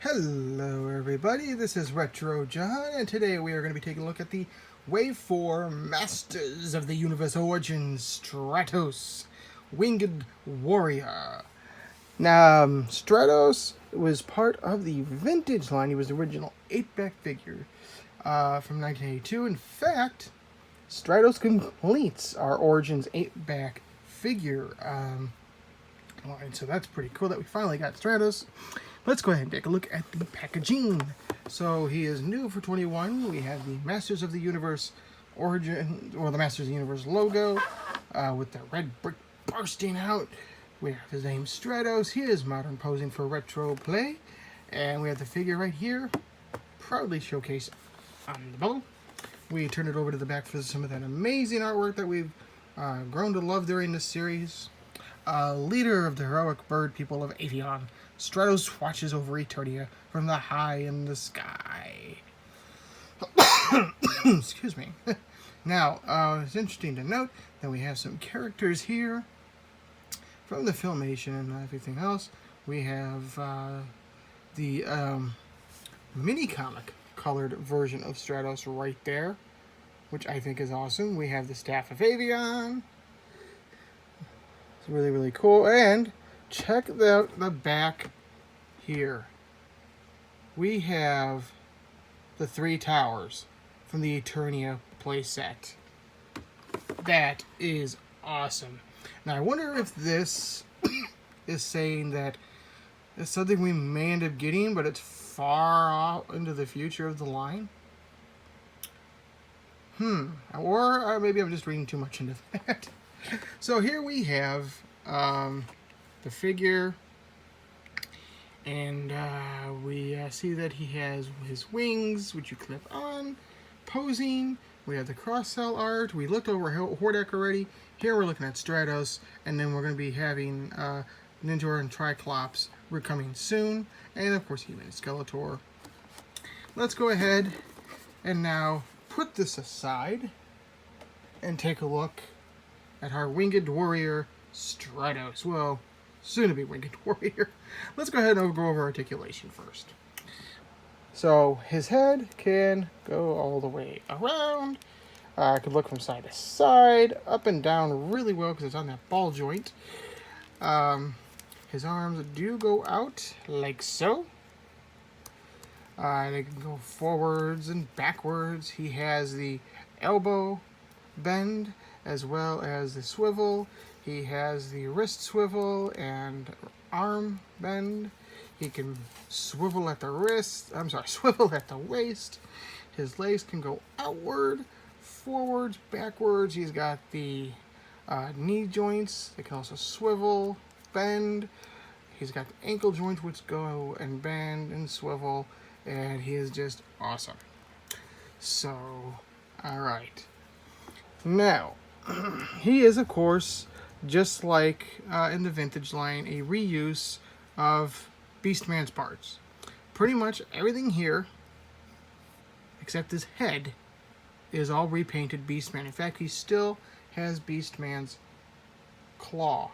Hello everybody, this is Retro John, and today we are going to be taking a look at the Wave 4 Masters of the Universe Origins Stratos Winged Warrior. Now, Stratos was part of the vintage line. He was the original 8-back figure from 1982. In fact, Stratos completes our Origins 8-back figure line, so that's pretty cool that we finally got Stratos. Let's go ahead and take a look at the packaging. So he is new for 21. We have the Masters of the Universe origin, or the Masters of the Universe logo with the red brick bursting out. We have his name Stratos. He is modern posing for retro play. And we have the figure right here, proudly showcased on the below. We turn it over to the back for some of that amazing artwork that we've grown to love during this series. Leader of the heroic bird people of Avion, Stratos watches over Eternia from the high in the sky. Excuse me. Now, it's interesting to note that we have some characters here from the Filmation and everything else. We have the mini-comic colored version of Stratos right there, which I think is awesome. We have the Staff of Avion. It's really, really cool. And check out the back here. We have the 3 towers from the Eternia playset. That is awesome. Now, I wonder if this is saying that it's something we may end up getting, but it's far off into the future of the line. Or maybe I'm just reading too much into that. So here we have the figure, and we see that he has his wings, which you clip on, posing. We have the cross-cell art. We looked over Hordak already. Here we're looking at Stratos, and then we're going to be having Ninjor and Triclops. We're coming soon, and of course Human Skeletor. Let's go ahead and now put this aside and take a look at our Winged Warrior Stratos. Well, soon to be Winged Warrior. Let's go ahead and go over articulation first. So his head can go all the way around. I could look from side to side, up and down really well because it's on that ball joint. His arms do go out like so. They can go forwards and backwards. He has the elbow bend as well as the swivel. He has the wrist swivel and arm bend. He can swivel at the wrist. Swivel at the waist. His legs can go outward, forwards, backwards. He's got the knee joints. They can also swivel, bend. He's got the ankle joints which go and bend and swivel. And he is just awesome. So, alright. Now, he is, of course, just like in the vintage line, a reuse of Beastman's parts. Pretty much everything here, except his head, is all repainted Beastman. In fact, he still has Beastman's claw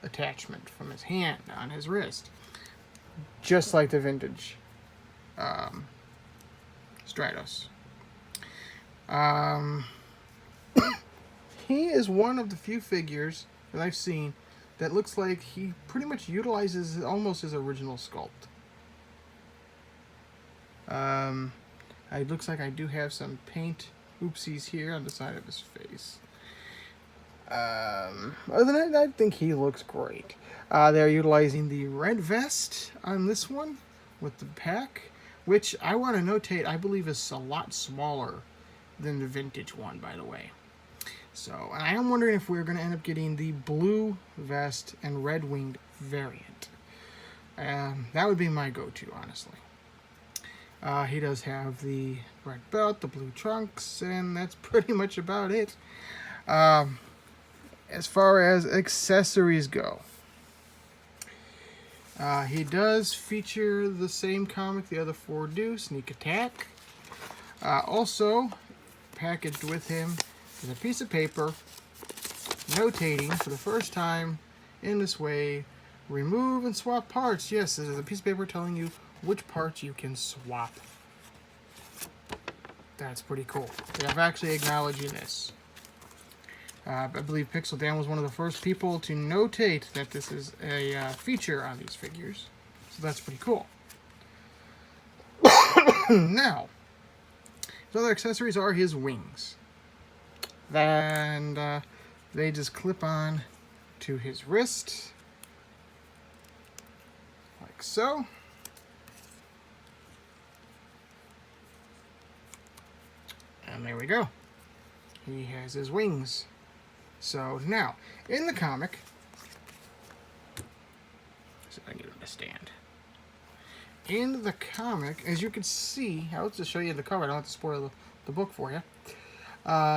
attachment from his hand on his wrist. Just like the vintage Stratos. He is one of the few figures that I've seen that looks like he pretty much utilizes almost his original sculpt. It looks like I do have some paint oopsies here on the side of his face. Other than that, I think he looks great. They're utilizing the red vest on this one with the pack, which I want to notate, I believe is a lot smaller than the vintage one, by the way. So, and I am wondering if we're going to end up getting the blue vest and red winged variant. That would be my go-to, honestly. He does have the red belt, the blue trunks, and that's pretty much about it. As far as accessories go, he does feature the same comic the other 4 do, Sneak Attack. Also, packaged with him is a piece of paper notating for the first time in this way Remove and swap parts. Yes, this is a piece of paper telling you which parts you can swap. That's pretty cool. Yeah, I'm actually acknowledging this. I believe Pixel Dan was one of the first people to notate that this is a feature on these figures. So that's pretty cool. Now, his other accessories are his wings. And they just clip on to his wrist. Like so. And there we go. He has his wings. So now, in the comic, so I can get him to stand. In the comic, as you can see, I'll just show you the cover. I don't have to spoil the book for you.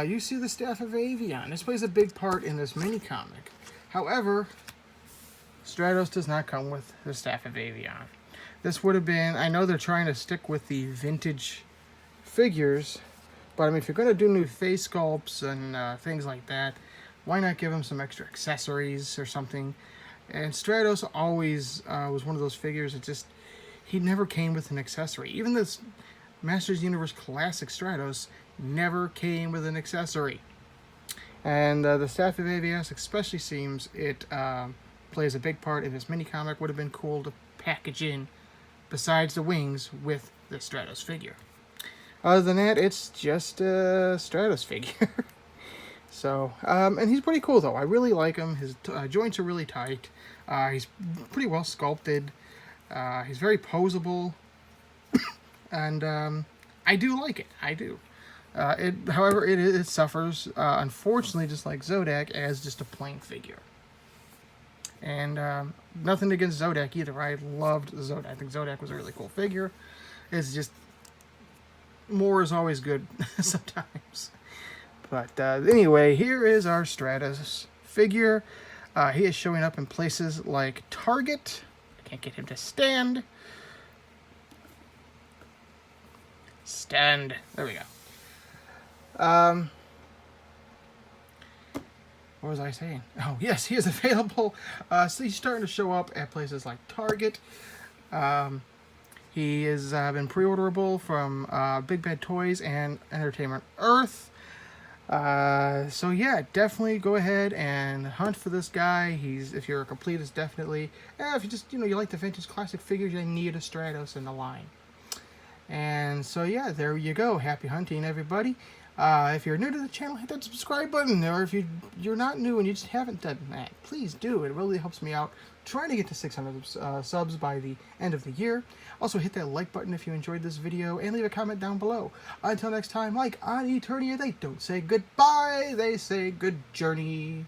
You see the Staff of Avion. This plays a big part in this mini comic. However, Stratos does not come with the Staff of Avion. This would have been, I know they're trying to stick with the vintage figures, but I mean, if you're going to do new face sculpts and things like that, why not give him some extra accessories or something? And Stratos always was one of those figures that just, he never came with an accessory. Even this Masters Universe Classic Stratos never came with an accessory. And the Staff of Avios especially seems it plays a big part in this mini comic. Would have been cool to package in, besides the wings, with the Stratos figure. Other than that, it's just a Stratos figure. So, and he's pretty cool though. I really like him. His joints are really tight. He's pretty well sculpted. He's very posable. And I do like it. I do. However, it suffers, unfortunately, just like Zodak, as just a plain figure. And nothing against Zodak either. I loved Zodak. I think Zodak was a really cool figure. It's just, more is always good sometimes. But anyway, here is our Stratos figure. He is showing up in places like Target. I can't get him to stand. Stand. There we go. What was I saying? Oh, yes, he is available. So he's starting to show up at places like Target. He has been pre-orderable from Big Bad Toys and Entertainment Earth. So yeah, definitely go ahead and hunt for this guy. If you're a completist, definitely. If you just, you like the vintage classic figures, you need a Stratos in the line. And so yeah, there you go. Happy hunting, everybody. If you're new to the channel, hit that subscribe button. Or if you're not new and you just haven't done that, please do. It really helps me out trying to get to 600 subs by the end of the year. Also, hit that like button if you enjoyed this video, and leave a comment down below. Until next time, like on Eternity, they don't say goodbye, they say good journey.